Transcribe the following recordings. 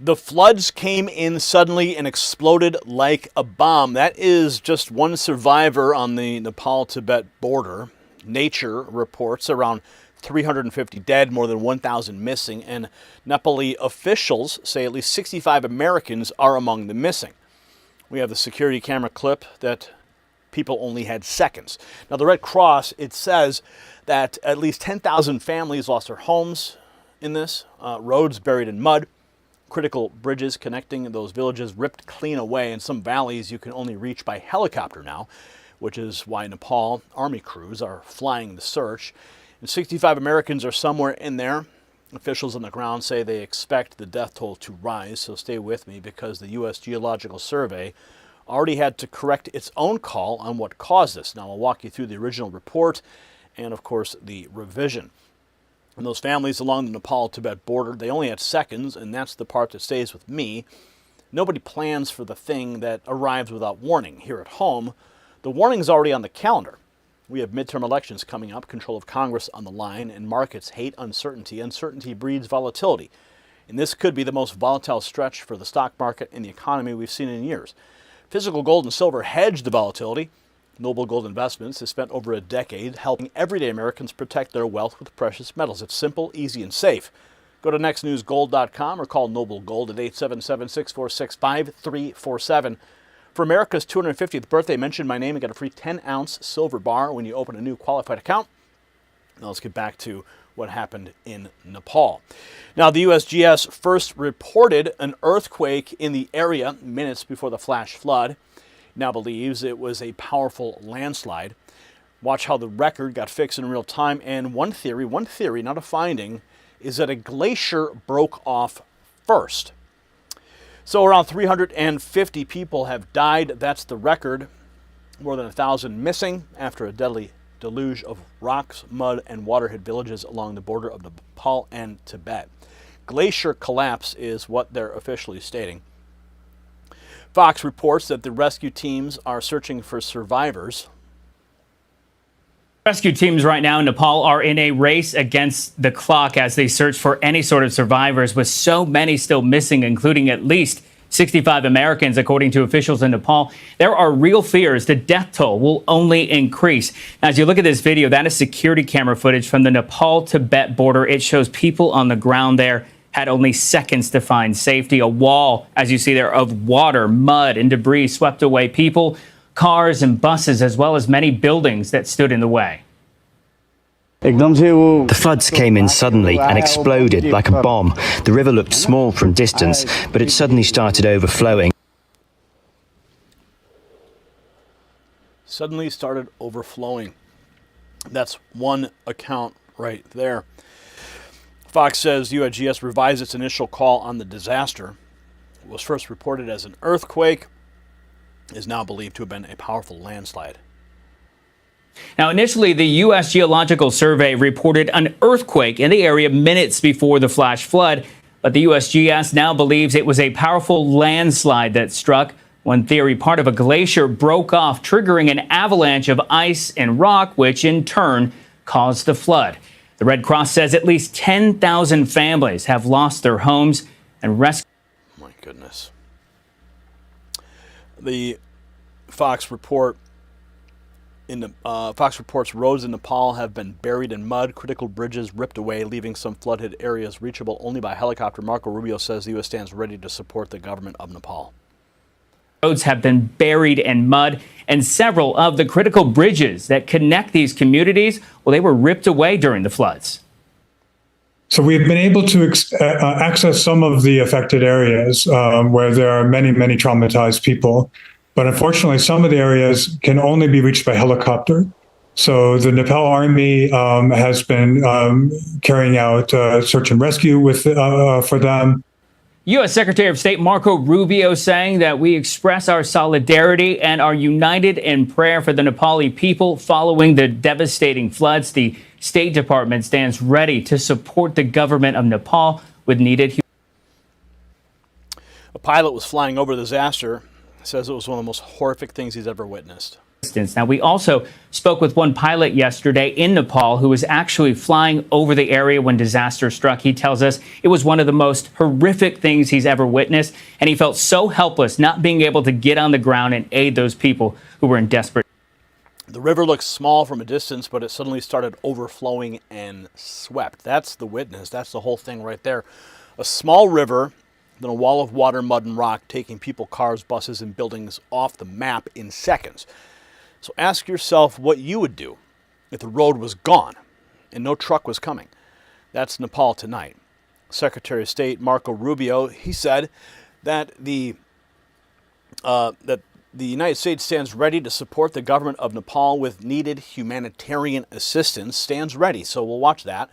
The floods came in suddenly and exploded like a bomb. That is just one survivor on the Nepal-Tibet border. Nature reports around 350 dead, more than 1,000 missing, and Nepali officials say at least 65 Americans are among the missing. We have the security camera clip that people only had seconds. Now, the Red Cross, it says that at least 10,000 families lost their homes in this, roads buried in mud, critical bridges connecting those villages ripped clean away, and some valleys you can only reach by helicopter now, which is why Nepal Army crews are flying the search. And 65 Americans are somewhere in there. Officials on the ground say they expect the death toll to rise, so stay with me because the U.S. Geological Survey already had to correct its own call on what caused this. Now I'll walk you through the original report and, of course, the revision. And those families along the Nepal-Tibet border, they only had seconds, and that's the part that stays with me. Nobody plans for the thing that arrives without warning. Here at home, the warning's already on the calendar. We have midterm elections coming up, control of Congress on the line, and markets hate uncertainty. Uncertainty breeds volatility. And this could be the most volatile stretch for the stock market and the economy we've seen in years. Physical gold and silver hedge the volatility. Noble Gold Investments has spent over a decade helping everyday Americans protect their wealth with precious metals. It's simple, easy, and safe. Go to nextnewsgold.com or call Noble Gold at 877-646-5347. For America's 250th birthday, mention my name and get a free 10-ounce silver bar when you open a new qualified account. Now let's get back to what happened in Nepal. Now, the USGS first reported an earthquake in the area minutes before the flash flood. Now believes it was a powerful landslide. Watch how the record got fixed in real time. And one theory, not a finding, is that a glacier broke off first. So around 350 people have died. That's the record. More than 1,000 missing after a deadly deluge of rocks, mud, and water hit villages along the border of Nepal and Tibet. Glacier collapse is what they're officially stating. Fox reports that the rescue teams are searching for survivors. Rescue teams right now in Nepal are in a race against the clock as they search for any sort of survivors, with so many still missing, including at least 65 Americans, according to officials in Nepal. There are real fears the death toll will only increase. As you look at this video, that is security camera footage from the Nepal-Tibet border. It shows people on the ground there had only seconds to find safety. A wall, as you see there, of water, mud, and debris swept away people, cars, and buses, as well as many buildings that stood in the way. The floods came in suddenly and exploded like a bomb. The river looked small from distance, but it suddenly started overflowing. Suddenly started overflowing. That's one account right there. Fox says USGS revised its initial call on the disaster. It was first reported as an earthquake, is now believed to have been a powerful landslide. Now, initially, the U.S. Geological Survey reported an earthquake in the area minutes before the flash flood, but the USGS now believes it was a powerful landslide that struck. One theory, part of a glacier broke off, triggering an avalanche of ice and rock, which in turn caused the flood. The Red Cross says at least 10,000 families have lost their homes and rescued. My goodness. The Fox reports roads in Nepal have been buried in mud, critical bridges ripped away, leaving some flooded areas reachable only by helicopter. Marco Rubio says the U.S. stands ready to support the government of Nepal. Roads have been buried in mud, and several of the critical bridges that connect these communities, well, they were ripped away during the floods. So we've been able to access some of the affected areas where there are many, many traumatized people. But unfortunately, some of the areas can only be reached by helicopter. So the Nepal Army has been carrying out search and rescue for them. U.S. Secretary of State Marco Rubio saying that we express our solidarity and are united in prayer for the Nepali people following the devastating floods. The State Department stands ready to support the government of Nepal with needed. A pilot was flying over the disaster. Says it was one of the most horrific things he's ever witnessed. Now, we also spoke with one pilot yesterday in Nepal who was actually flying over the area when disaster struck. He tells us it was one of the most horrific things he's ever witnessed, and he felt so helpless not being able to get on the ground and aid those people who were in desperate. The river looks small from a distance, but it suddenly started overflowing and swept. That's the witness. That's the whole thing right there. A small river, then a wall of water, mud, and rock, taking people, cars, buses, and buildings off the map in seconds. So ask yourself what you would do if the road was gone and no truck was coming. That's Nepal tonight. Secretary of State Marco Rubio, he said that the United States stands ready to support the government of Nepal with needed humanitarian assistance. Stands ready, so we'll watch that.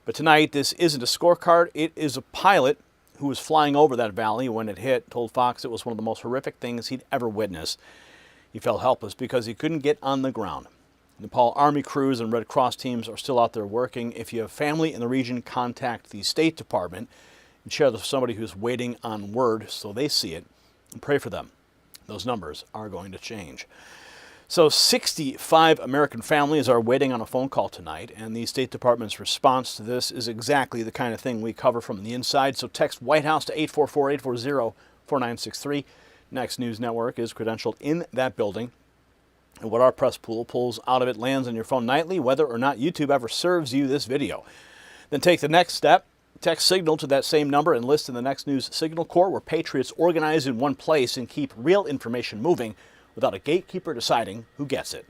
But tonight, this isn't a scorecard. It is a pilot who was flying over that valley when it hit, told Fox it was one of the most horrific things he'd ever witnessed. He felt helpless because he couldn't get on the ground. Nepal Army crews and Red Cross teams are still out there working. If you have family in the region, contact the State Department and share with somebody who's waiting on word so they see it, and pray for them. Those numbers are going to change. So 65 American families are waiting on a phone call tonight, and the State Department's response to this is exactly the kind of thing we cover from the inside. So text White House to 844-840-4963. Next News Network is credentialed in that building. And what our press pool pulls out of it lands on your phone nightly, whether or not YouTube ever serves you this video. Then take the next step. Text Signal to that same number and list in the Next News Signal Corps, where patriots organize in one place and keep real information moving without a gatekeeper deciding who gets it.